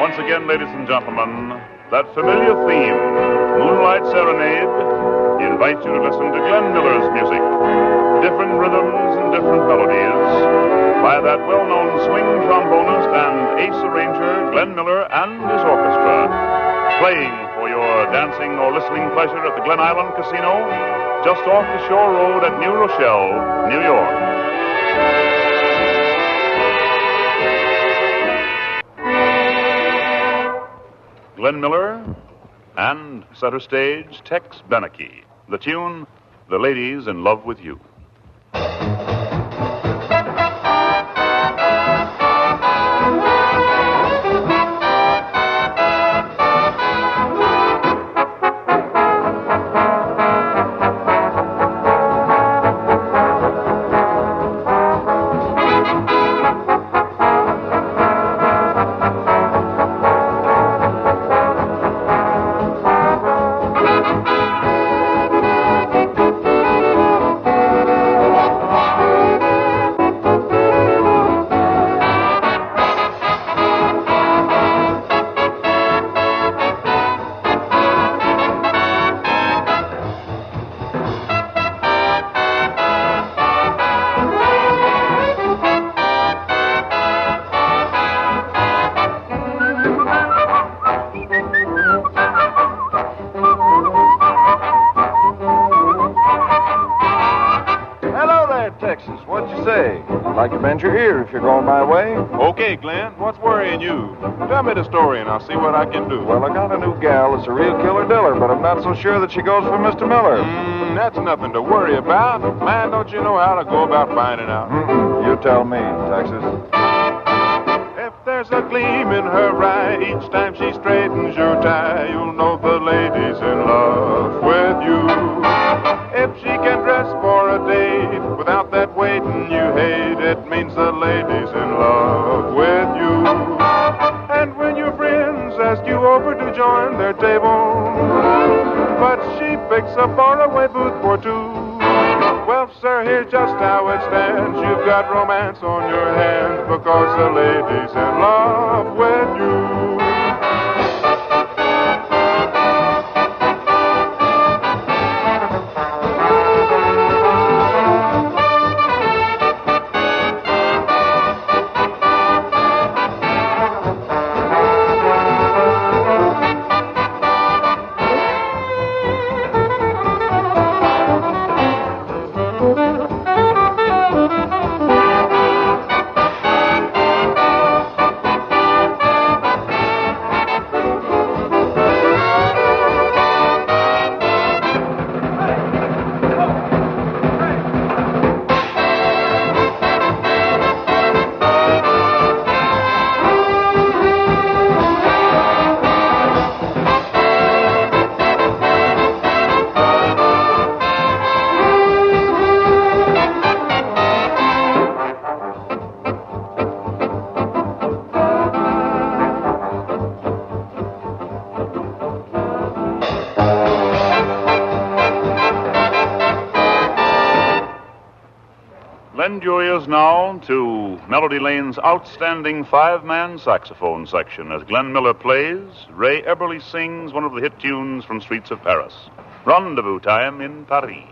Once again, ladies and gentlemen, that familiar theme, Moonlight Serenade, invites you to listen to Glenn Miller's music. Different rhythms and different melodies by that well-known swing trombonist and ace arranger, Glenn Miller and his orchestra, playing for your dancing or listening pleasure at the Glen Island Casino, just off the shore road at New Rochelle, New York. Glenn Miller and center stage Tex Beneke. The tune, The Lady's in Love with You. Like to bend your ear if you're going my way. Okay, Glenn, what's worrying you? Tell me the story and I'll see what I can do. Well, I got a new gal that's a real killer diller, but I'm not so sure that she goes for Mr. Miller. That's nothing to worry about. Man, don't you know how to go about finding out? You tell me, Texas. If there's a gleam in her eye each time she straightens your tie, you'll know the lady's in love with you. If she can dress for a date without that waiting you hate, it means the lady's in love with you. And when your friends ask you over to join their table, but she picks a faraway booth for two, well, sir, here's just how it stands. You've got romance on your hands because the lady's in love with you. Lend your ears now to Melody Lane's outstanding five-man saxophone section as Glenn Miller plays, Ray Eberly sings one of the hit tunes from Streets of Paris, Rendezvous Time in Paris.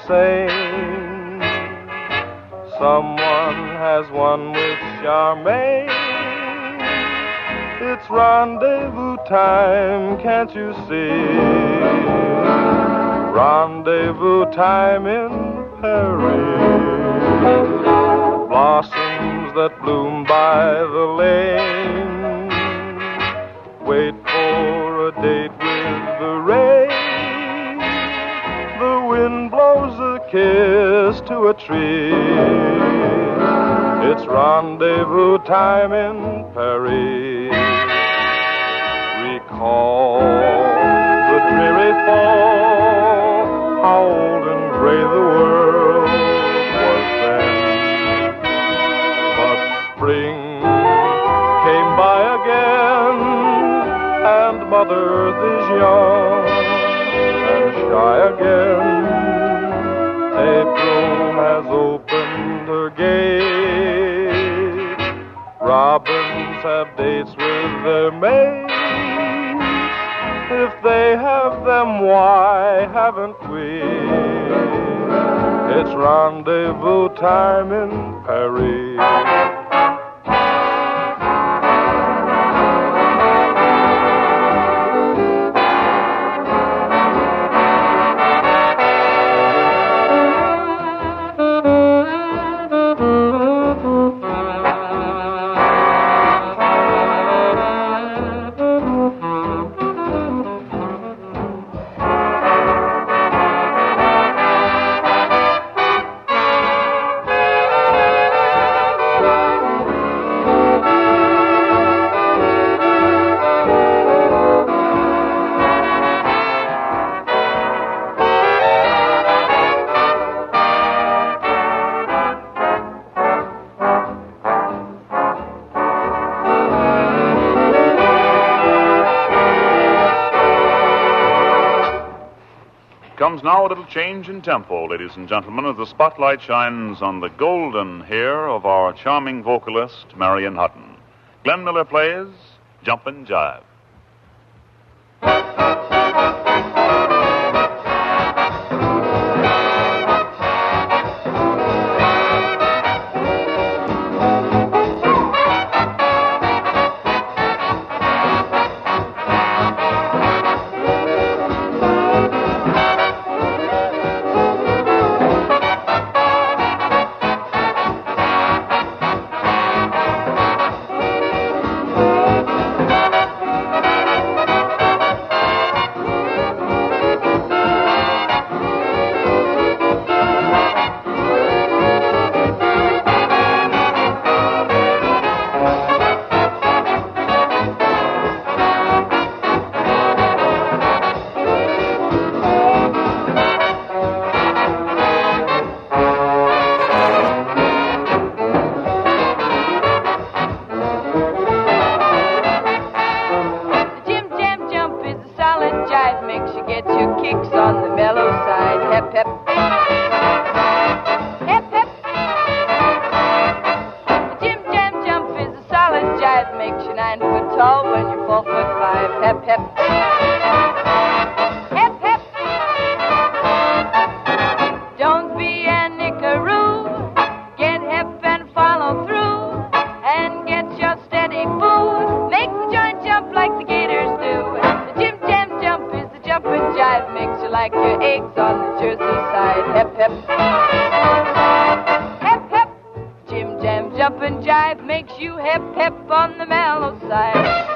same. Someone has one with Charmaine. It's rendezvous time, can't you see? Rendezvous time in Paris. Blossoms that bloom by the lane wait for a date with the rain. The wind blows a kiss to a tree. It's rendezvous time in Paris. Recall the dreary fall, how old and gray the world was then. But spring came by again, and Mother Earth is young and shy again. April has opened her gate. Robins have dates with their mates. If they have them, why haven't we? It's rendezvous time in Paris. Comes now a little change in tempo, ladies and gentlemen, as the spotlight shines on the golden hair of our charming vocalist, Marion Hutton. Glenn Miller plays Jumpin' Jive. Jumpin' jive makes you hep hep on the mellow side.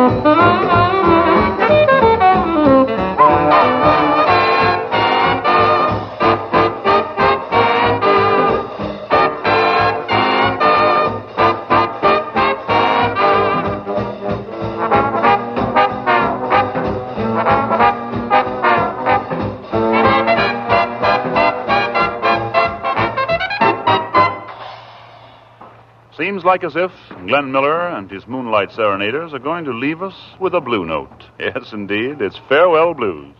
Mm-hmm. Seems like as if Glenn Miller and his Moonlight Serenaders are going to leave us with a blue note. Yes, indeed, it's Farewell Blues.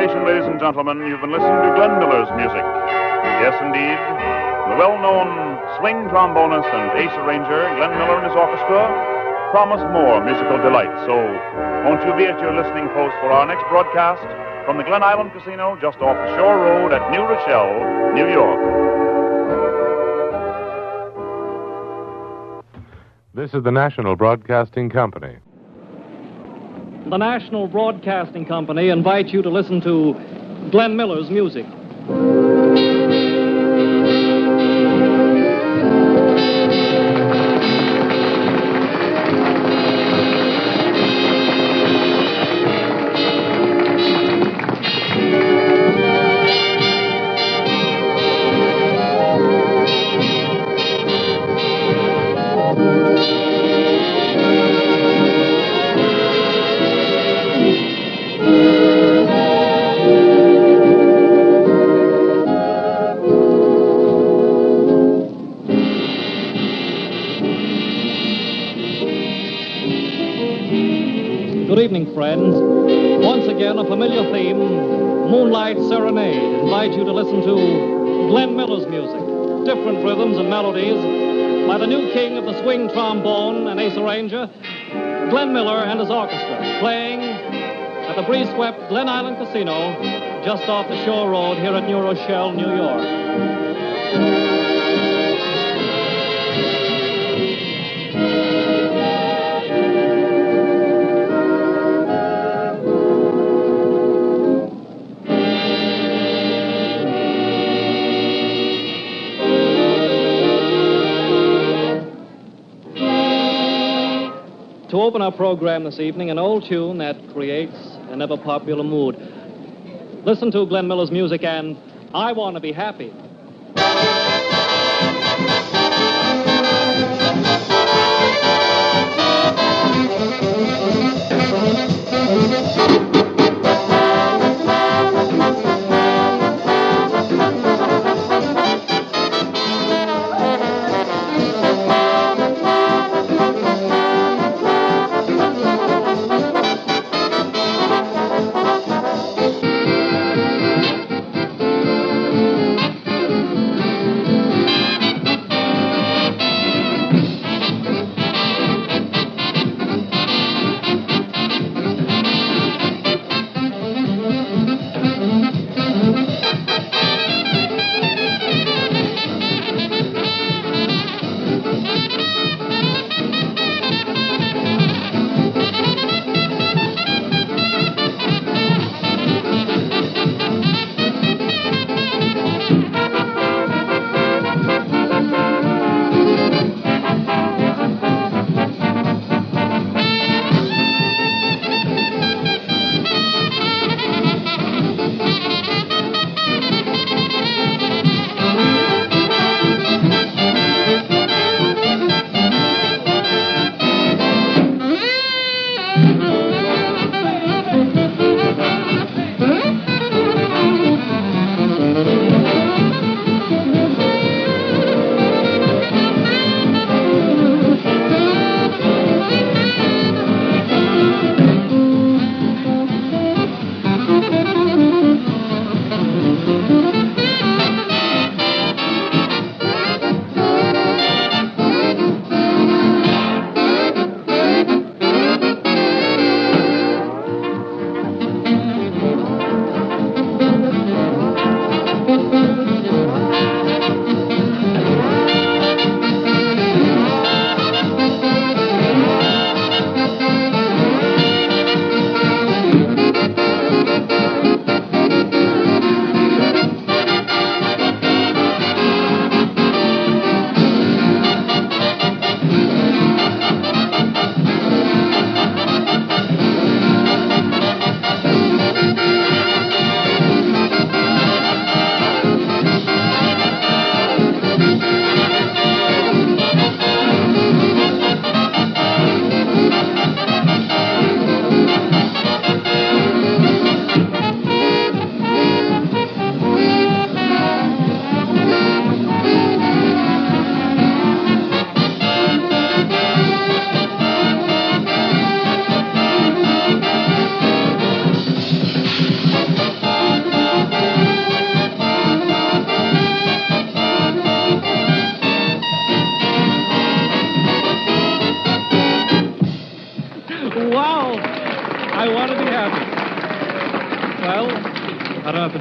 Ladies and gentlemen, you've been listening to Glenn Miller's music. Yes, indeed. The well-known swing trombonist and ace arranger, Glenn Miller and his orchestra, promise more musical delight. So, won't you be at your listening post for our next broadcast from the Glen Island Casino just off the Shore Road at New Rochelle, New York. This is the National Broadcasting Company. The National Broadcasting Company invites you to listen to Glenn Miller's music. Good evening, friends. Once again, a familiar theme, Moonlight Serenade, invites you to listen to Glenn Miller's music. Different rhythms and melodies, by the new king of the swing trombone and ace arranger, Glenn Miller and his orchestra, playing at the breeze-swept Glen Island Casino just off the Shore Road here at New Rochelle, New York. To open our program this evening, an old tune that creates an ever-popular mood. Listen to Glenn Miller's music and I Want to Be Happy.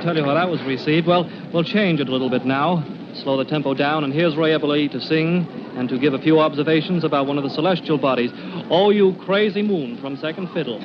Tell you how that was received. Well, we'll change it a little bit now, slow the tempo down, and here's Ray Eberle to sing and to give a few observations about one of the celestial bodies. Oh, you crazy moon from Second Fiddle.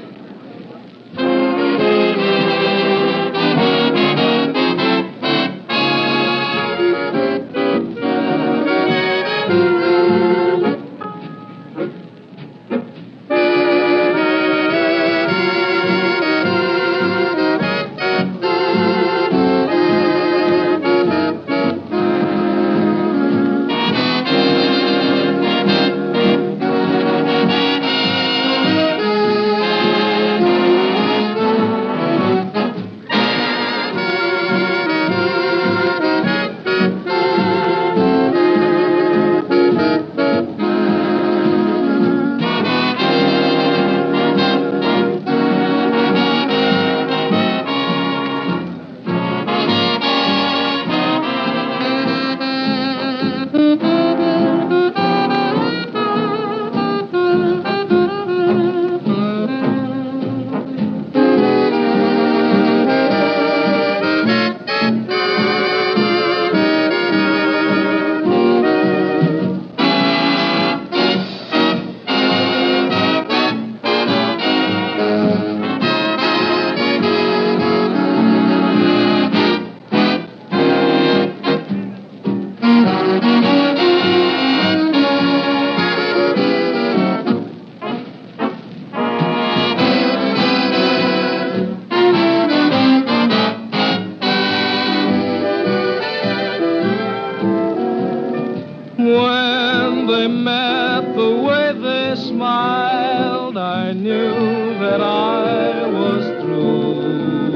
When they met, the way they smiled, I knew that I was through.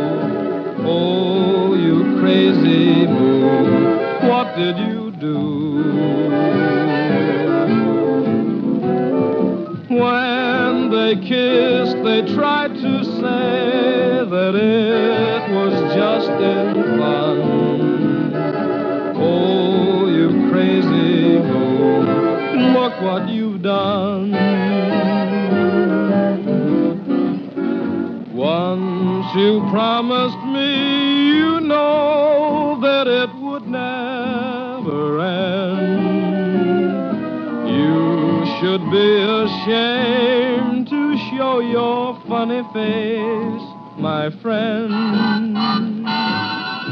Oh, you crazy moon, what did you do? When they kissed, they tried to say that it was just in fun. Oh, you crazy moon, look what you've done. Once you promised me, you know that it would never end. You should be ashamed to show your funny face, my friend.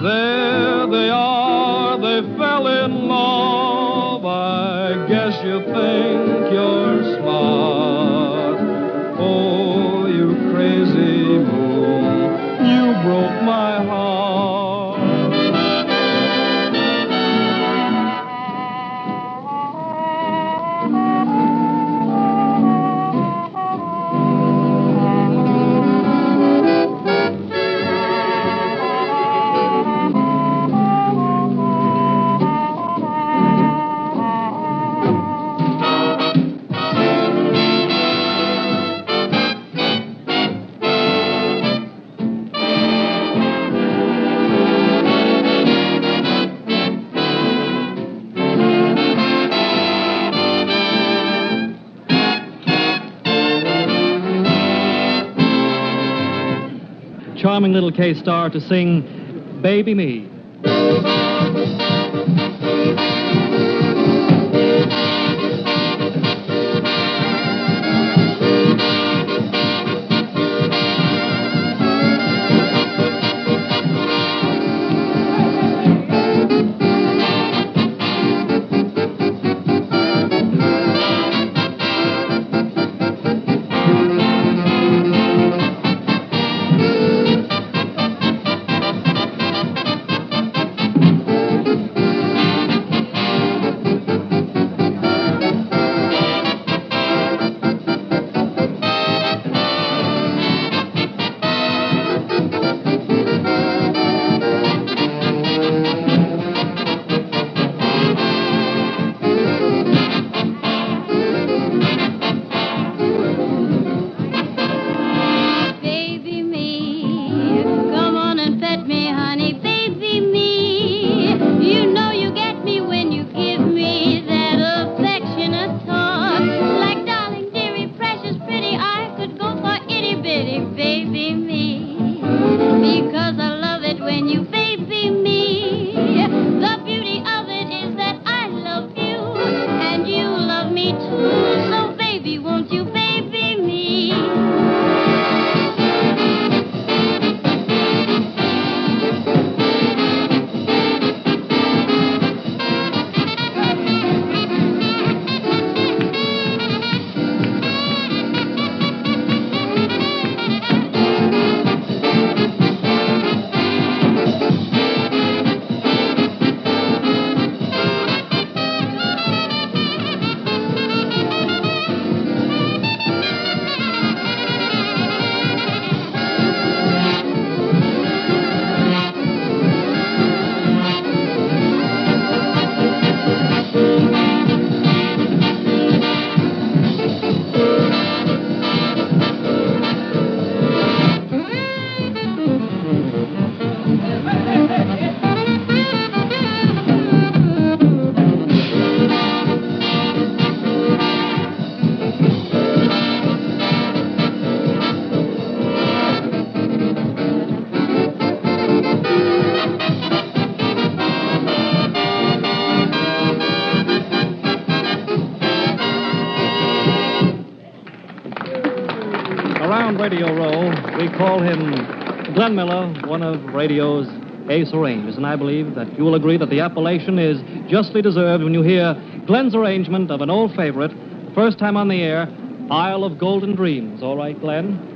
There they are, they fell in love. I guess you think you're smart. Oh, you crazy moon, you broke my heart. Charming little K-star to sing Baby Me. Around Radio Row, we call him Glenn Miller, one of radio's ace arrangers, and I believe that you will agree that the appellation is justly deserved when you hear Glenn's arrangement of an old favorite, first time on the air, Isle of Golden Dreams. All right, Glenn?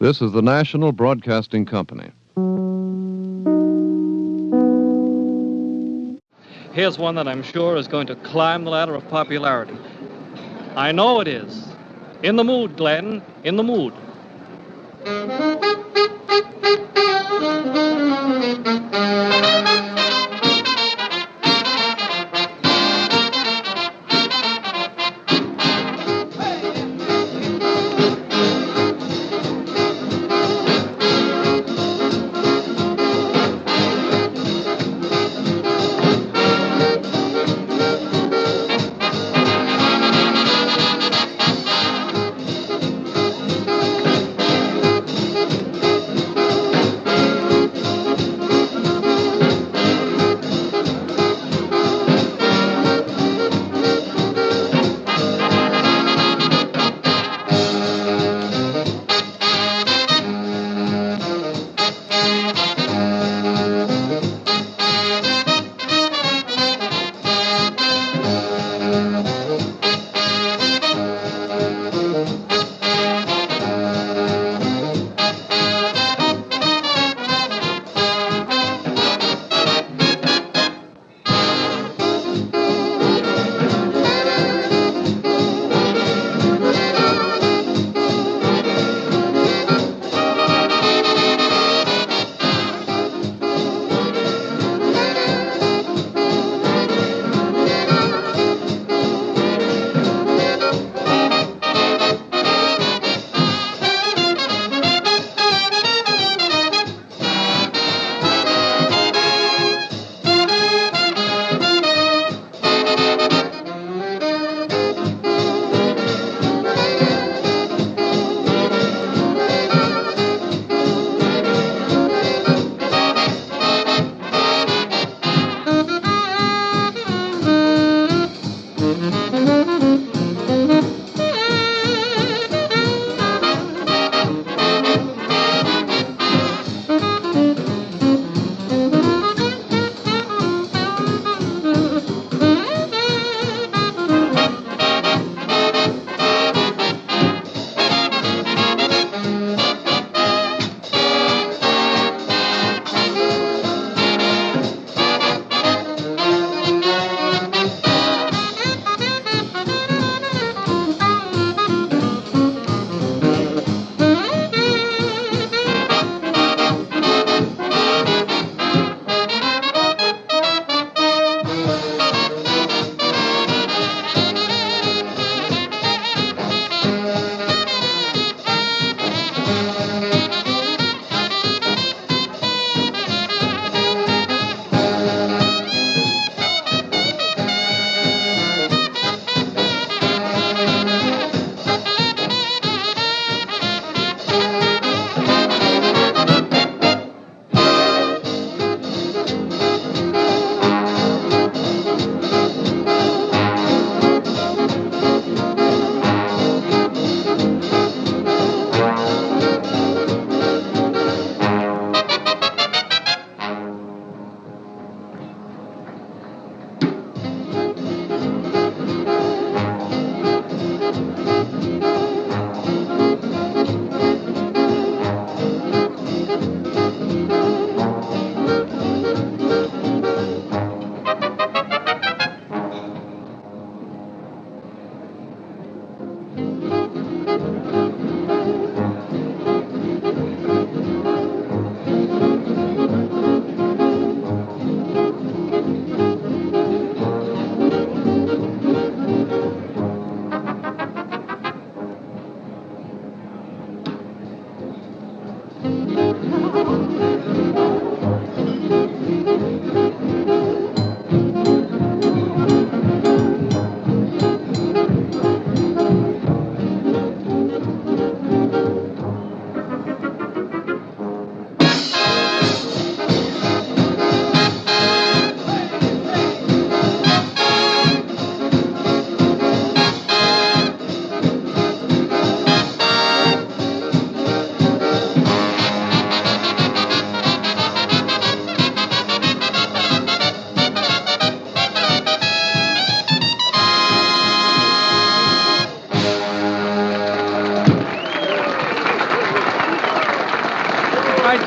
This is the National Broadcasting Company. Here's one that I'm sure is going to climb the ladder of popularity. I know it is. In the mood, Glenn. In the mood.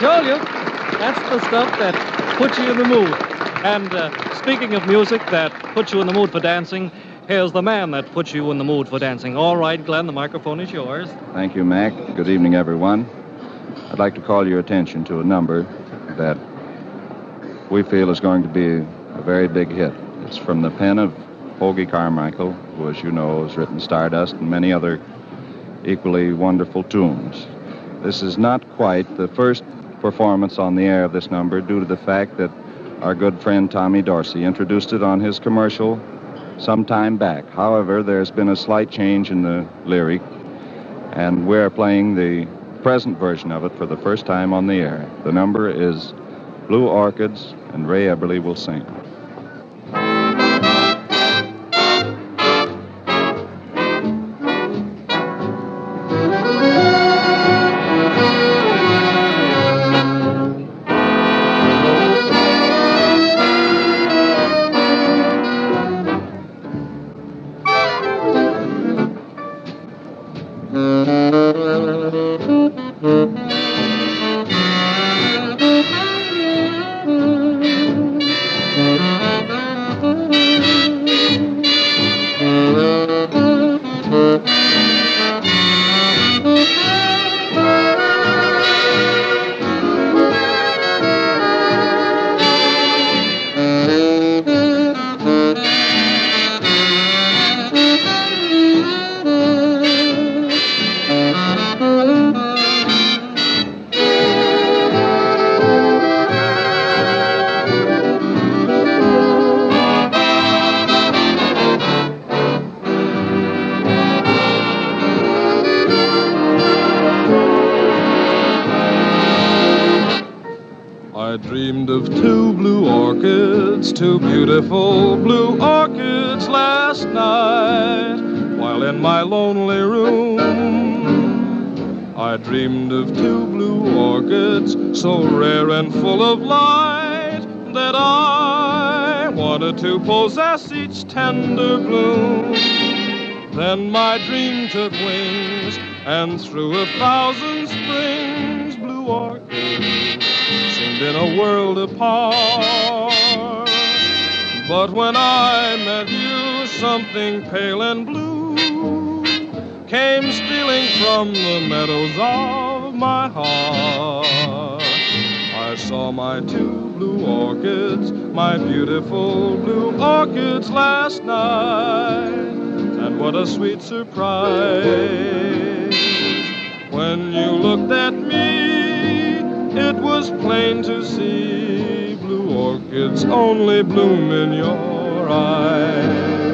told you. That's the stuff that puts you in the mood. And speaking of music that puts you in the mood for dancing, here's the man that puts you in the mood for dancing. All right, Glenn, the microphone is yours. Thank you, Mac. Good evening, everyone. I'd like to call your attention to a number that we feel is going to be a very big hit. It's from the pen of Hoagy Carmichael, who, as you know, has written Stardust and many other equally wonderful tunes. This is not quite the first performance on the air of this number due to the fact that our good friend Tommy Dorsey introduced it on his commercial some time back. However, there's been a slight change in the lyric, and we're playing the present version of it for the first time on the air. The number is Blue Orchids, and Ray Eberly will sing. I dreamed of two blue orchids, two beautiful blue orchids last night, while in my lonely room. I dreamed of two blue orchids, so rare and full of light, that I wanted to possess each tender bloom. Then my dream took wings, and through 1,000 springs, blue orchids seemed in a world apart. But when I met you, something pale and blue came stealing from the meadows of my heart. I saw my two blue orchids, my beautiful blue orchids last night. And what a sweet surprise. When you looked at me, it was plain to see blue orchids only bloom in your eyes.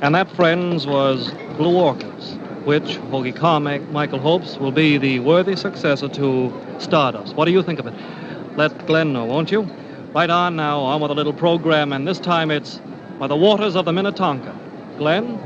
And that, friends, was Blue Orchids, which Hoagy Carmichael hopes will be the worthy successor to Stardust. What do you think of it? Let Glenn know, won't you? Right on now, on with a little program, and this time it's By the Waters of the Minnetonka. Glenn?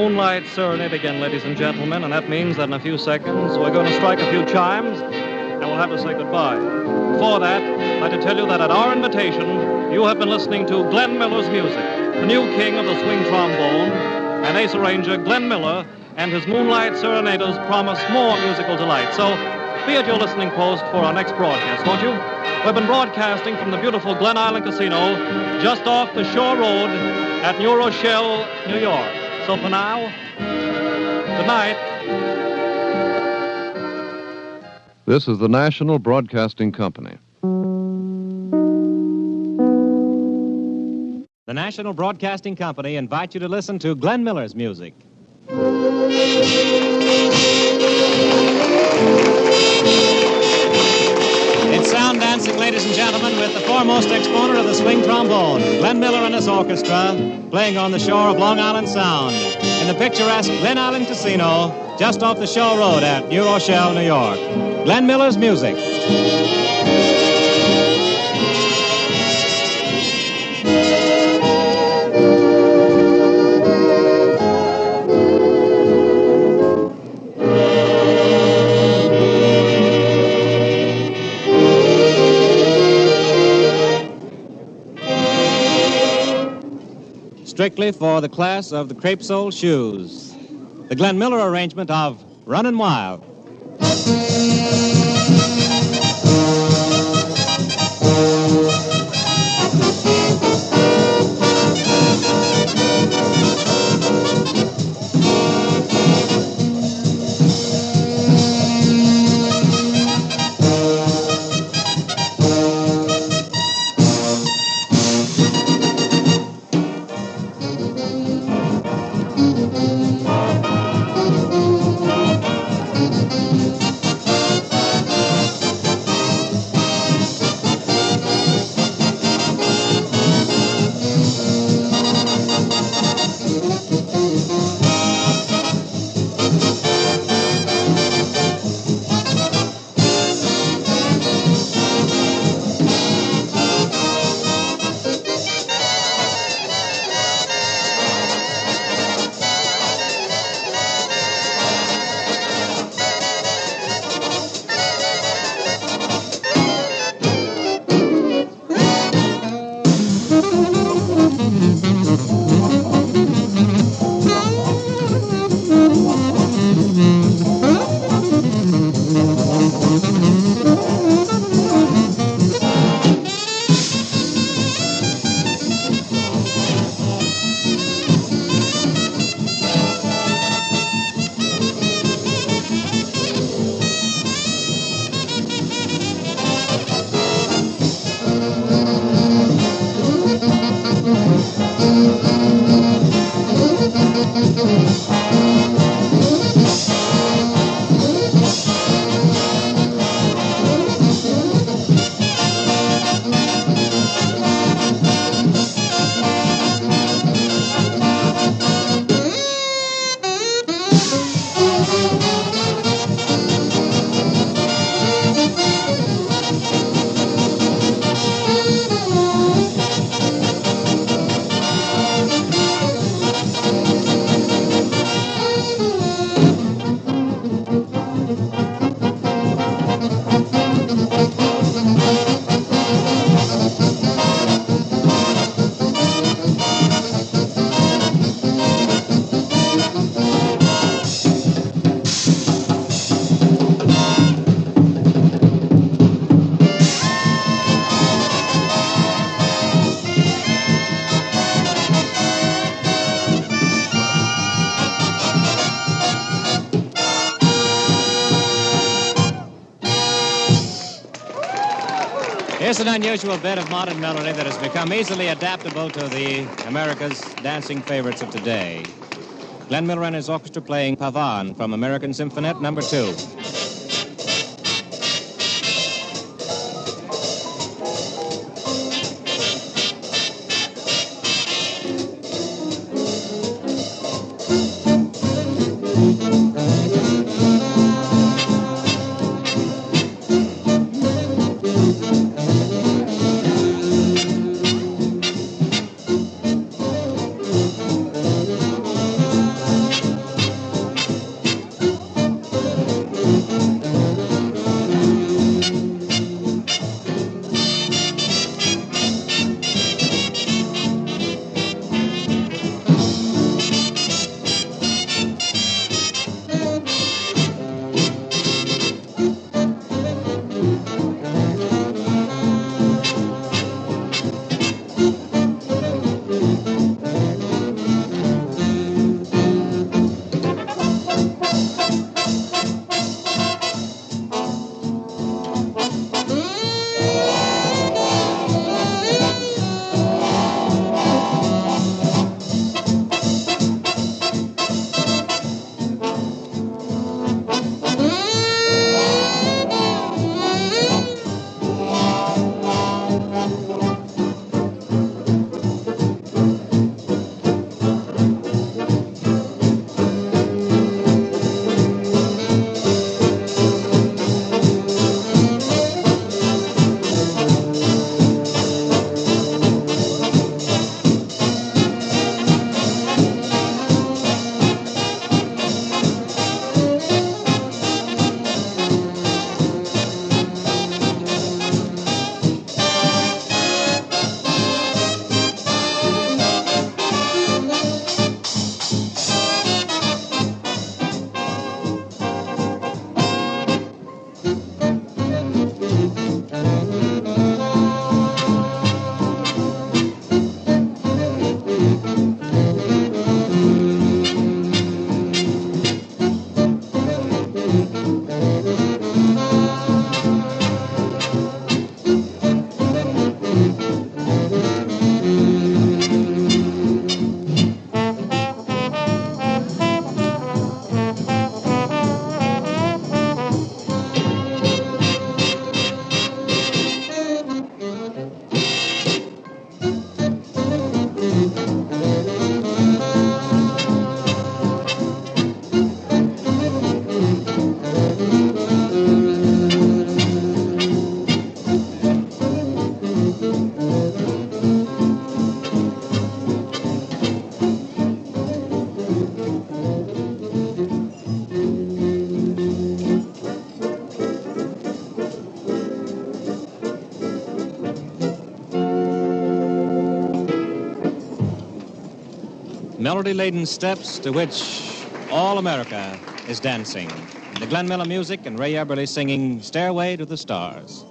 Moonlight Serenade again, ladies and gentlemen, and that means that in a few seconds we're going to strike a few chimes and we'll have to say goodbye. Before that, I'd like to tell you that at our invitation, you have been listening to Glenn Miller's music, the new king of the swing trombone, and ace arranger Glenn Miller and his Moonlight Serenaders promise more musical delight. So be at your listening post for our next broadcast, won't you? We've been broadcasting from the beautiful Glen Island Casino, just off the Shore Road at New Rochelle, New York. So for now, good night. This is the National Broadcasting Company. The National Broadcasting Company invites you to listen to Glenn Miller's music. It's sound dancing, ladies and gentlemen, with the foremost exponent of the swing trombone, Glenn Miller and his orchestra, playing on the shore of Long Island Sound in the picturesque Glen Island Casino, just off the Shore Road at New Rochelle, New York. Glenn Miller's music. Strictly for the class of the crepe-soled shoes, the Glenn Miller arrangement of Runnin' Wild. Here's an unusual bit of modern melody that has become easily adaptable to the America's dancing favorites of today. Glenn Miller and his orchestra playing Pavane from American Symphonette No. 2. melody-laden steps to which all America is dancing. The Glenn Miller music and Ray Eberly singing Stairway to the Stars.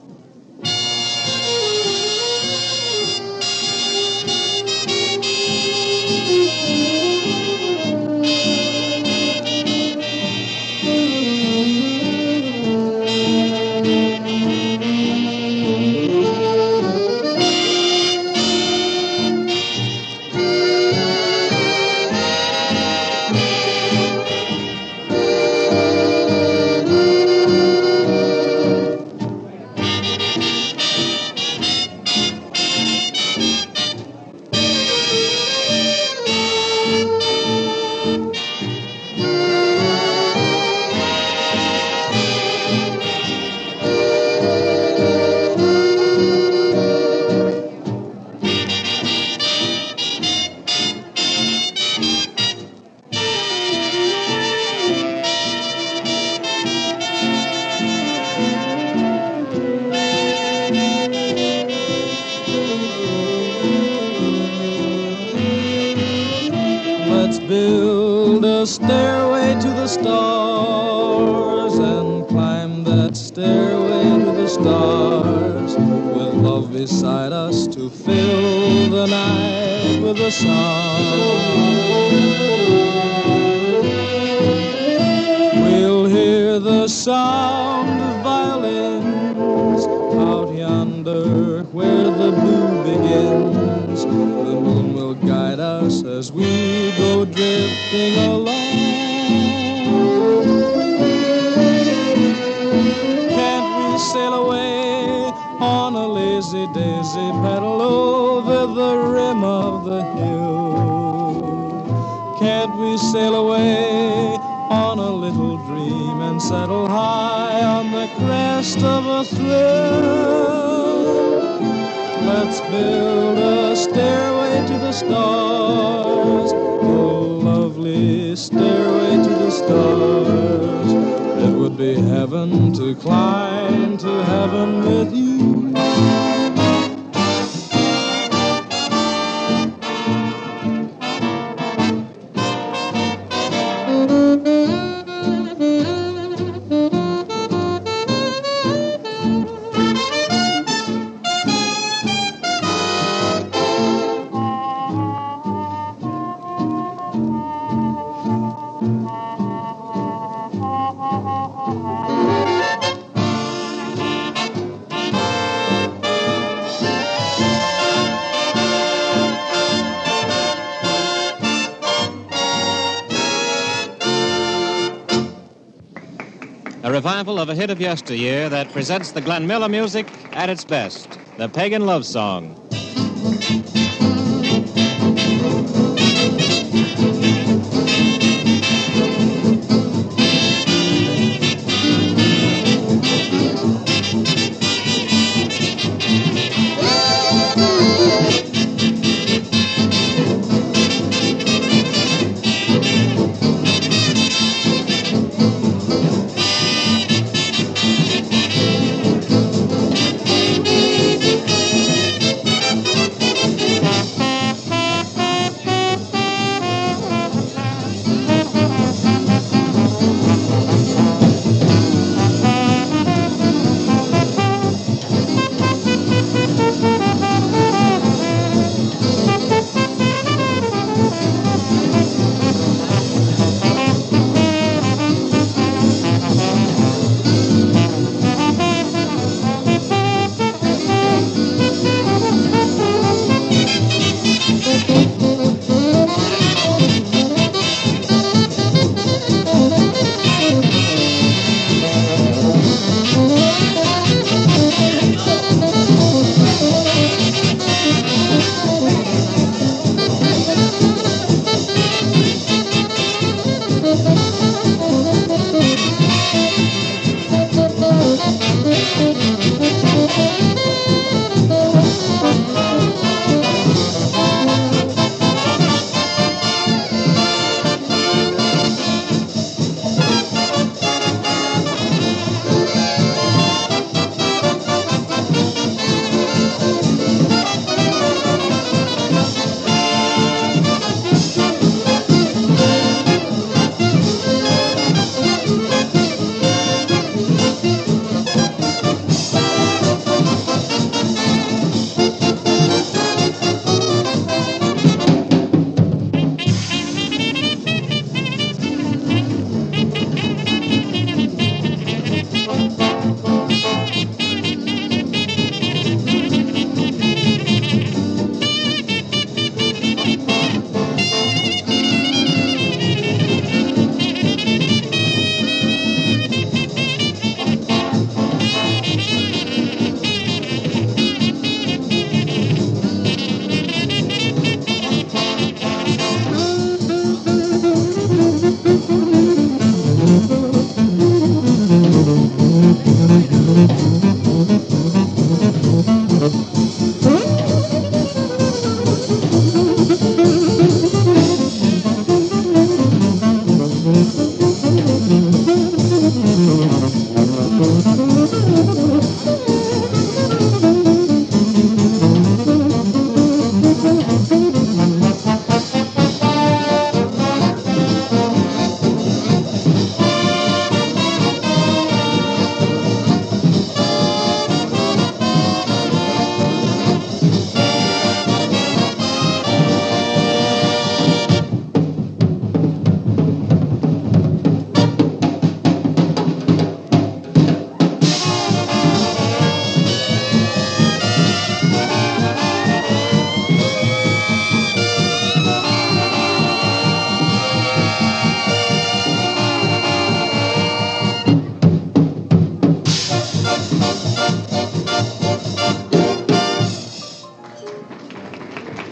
Build a stairway to the stars and climb that stairway to the stars with love beside us to fill the night with a song. We'll hear the sound of violins out yonder where the blue begins. The moon will guide us as we go drifting along. Can't we sail away on a lazy daisy paddle over the rim of the hill? Can't we sail away on a little dream and settle high on the crest of a thrill? Let's build a stairway to the stars, a lovely stairway to the stars. It would be heaven to climb to heaven with you. A revival of a hit of yesteryear that presents the Glenn Miller music at its best, the Pagan Love Song.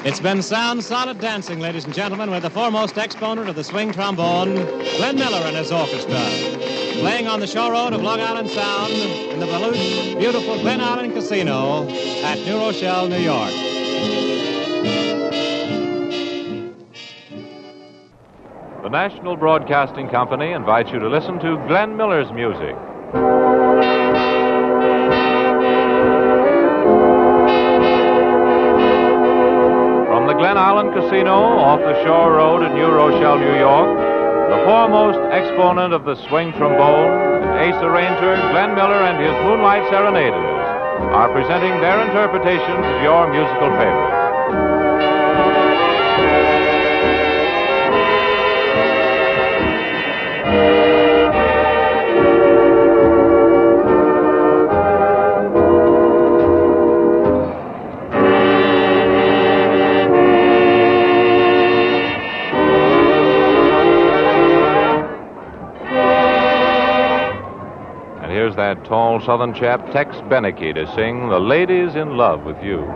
It's been sound, solid dancing, ladies and gentlemen, with the foremost exponent of the swing trombone, Glen Miller and his orchestra, playing on the shore road of Long Island Sound in the beautiful Glen Island Casino at New Rochelle, New York. The National Broadcasting Company invites you to listen to Glen Miller's music. From the Glen Island Casino off the Shore Road in New Rochelle, New York, the foremost exponent of the swing trombone and ace arranger, Glen Miller and his Moonlight Serenaders, are presenting their interpretations of your musical favorites. Here's that tall southern chap, Tex Beneke, to sing The Lady's in Love with You.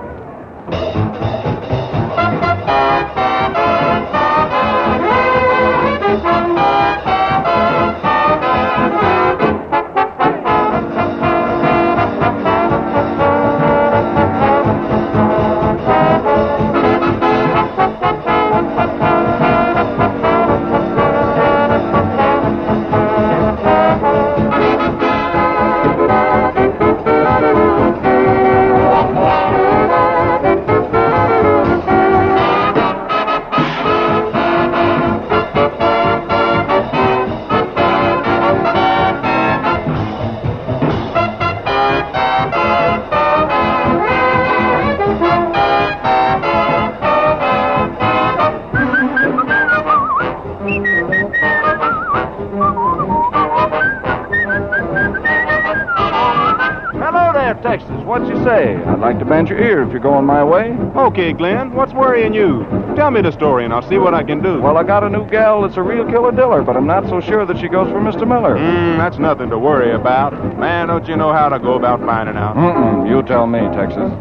Texas, what'd you say? I'd like to bend your ear if you're going my way. Okay, Glenn, what's worrying you? Tell me the story and I'll see what I can do. Well, I got a new gal that's a real killer diller, but I'm not so sure that she goes for Mr. Miller. That's nothing to worry about. Man, don't you know how to go about finding out? You tell me, Texas.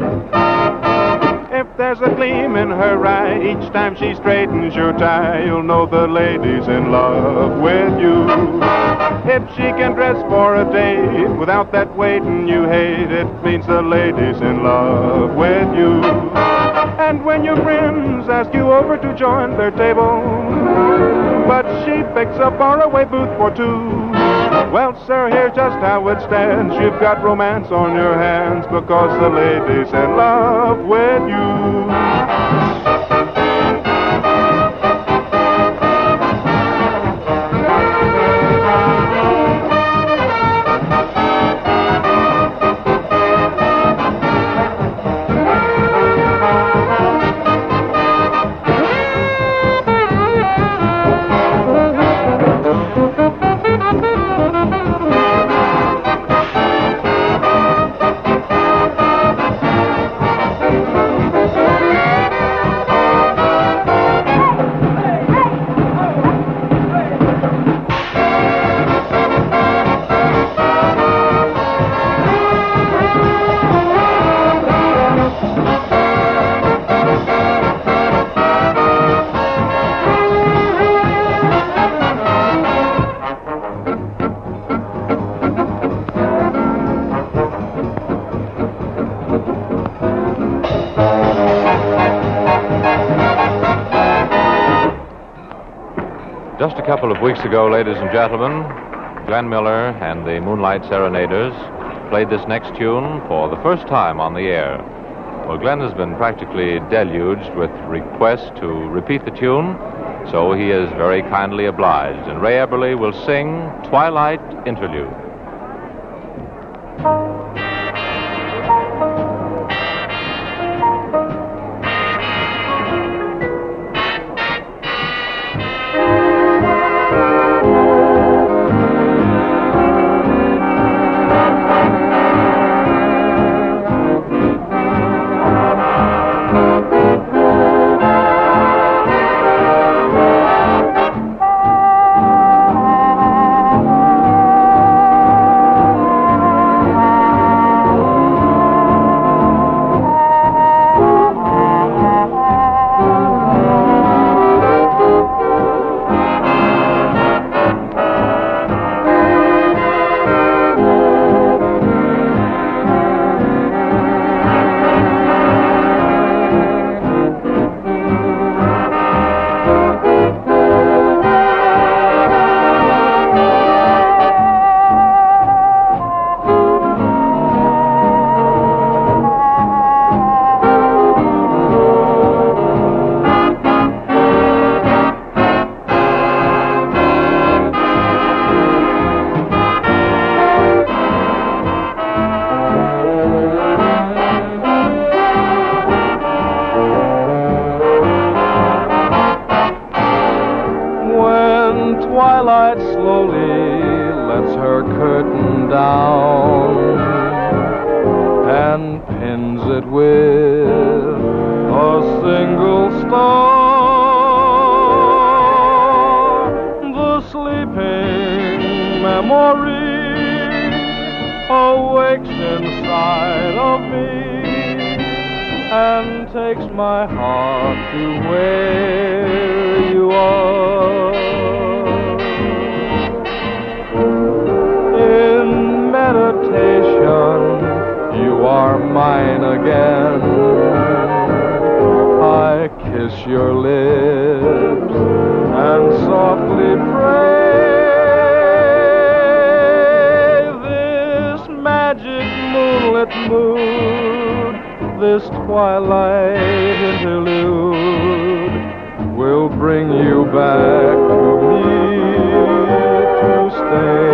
If there's a gleam in her eye each time she straightens your tie, you'll know the lady's in love with you. If she can dress for a date without that waiting you hate, it means the lady's in love with you. And when your friends ask you over to join their table, but she picks a faraway booth for two, well, sir, here's just how it stands. You've got romance on your hands because the lady's in love with you. Just a couple of weeks ago, ladies and gentlemen, Glenn Miller and the Moonlight Serenaders played this next tune for the first time on the air. Well, Glenn has been practically deluged with requests to repeat the tune, so he is very kindly obliged. And Ray Eberly will sing Twilight Interlude. Twilight slowly lets her curtain down and pins it with a single star. The sleeping memory awakes inside of me and takes my heart to where you are. In meditation, you are mine again. I kiss your lips and softly pray. This magic moonlit mood, this twilight interlude will bring you back to me to stay.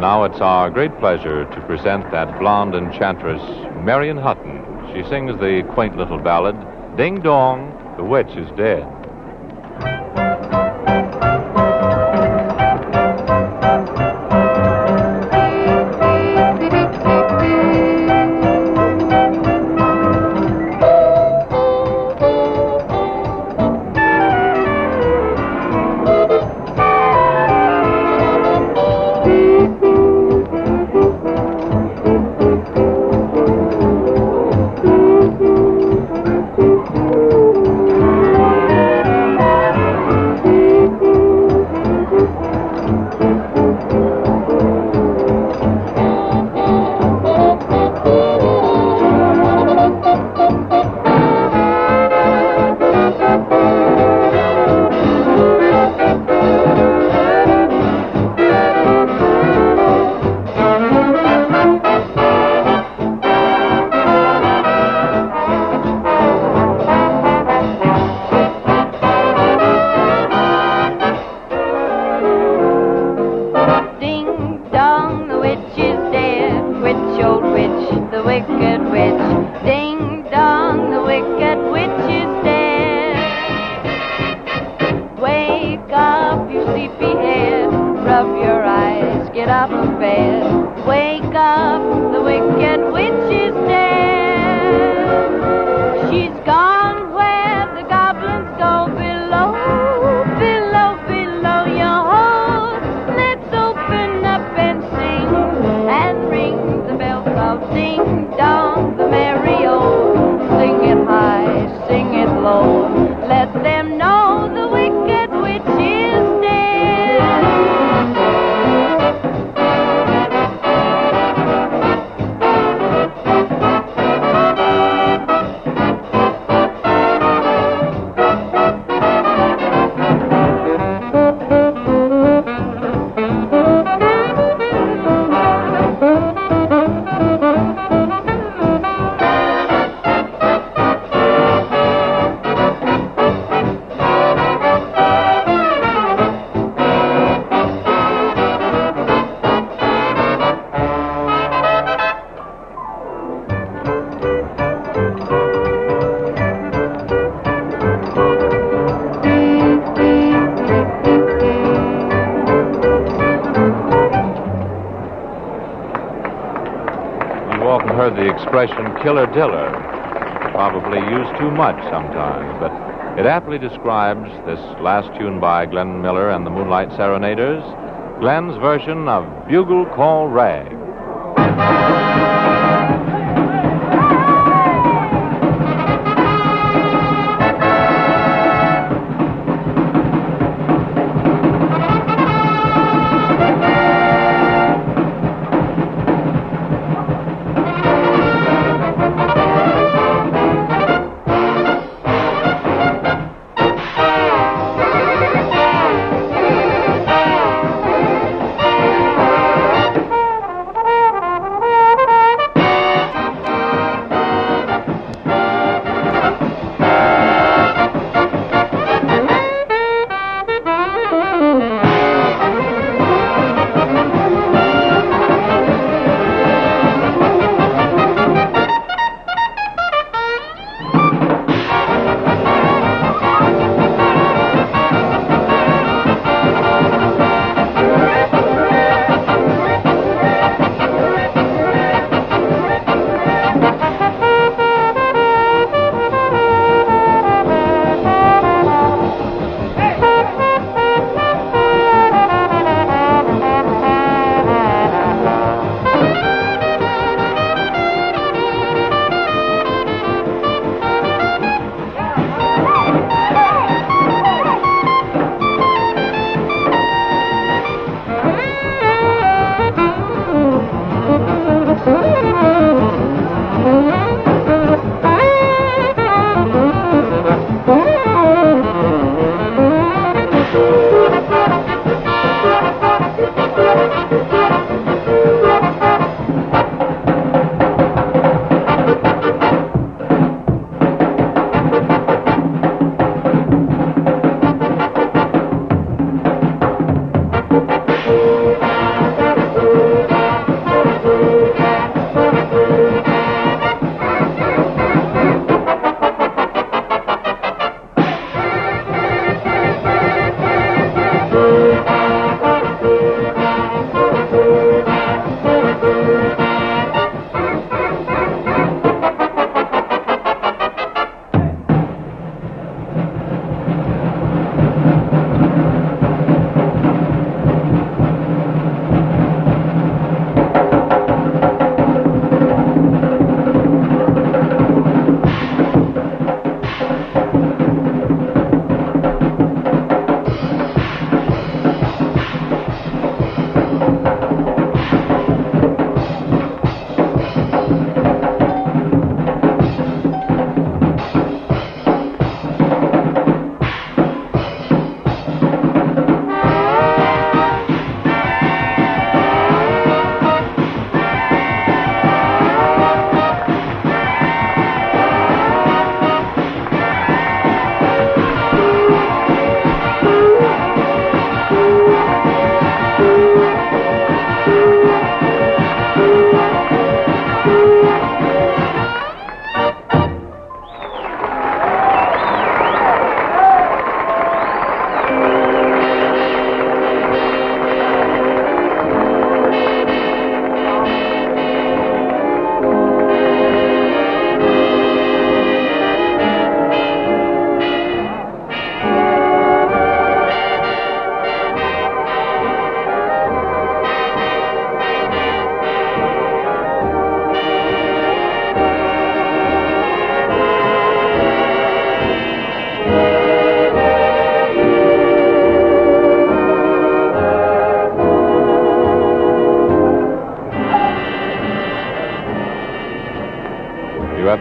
Now it's our great pleasure to present that blonde enchantress, Marion Hutton. She sings the quaint little ballad, Ding Dong, the Witch is Dead. Rub your eyes just get out of bed. Wake up, the wicked witch is dead. She's gone where the goblins go below, below, below your hole. Let's open up and sing, and ring the bells of ding dong, the merry old. Sing it high, sing it low, let them know the wicked witch is dead. The expression killer diller, probably used too much sometimes, but it aptly describes this last tune by Glenn Miller and the Moonlight Serenaders, Glenn's version of Bugle Call Rag.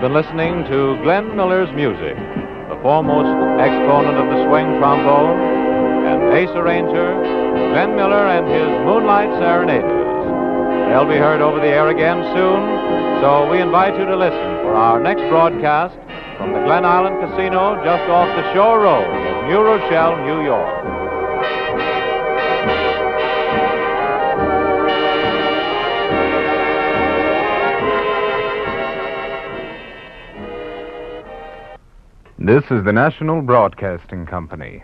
been listening to Glenn Miller's music, the foremost exponent of the swing trombone, and ace arranger, Glenn Miller and his Moonlight Serenaders. They'll be heard over the air again soon, so we invite you to listen for our next broadcast from the Glen Island Casino just off the Shore Road of New Rochelle, New York. This is the National Broadcasting Company.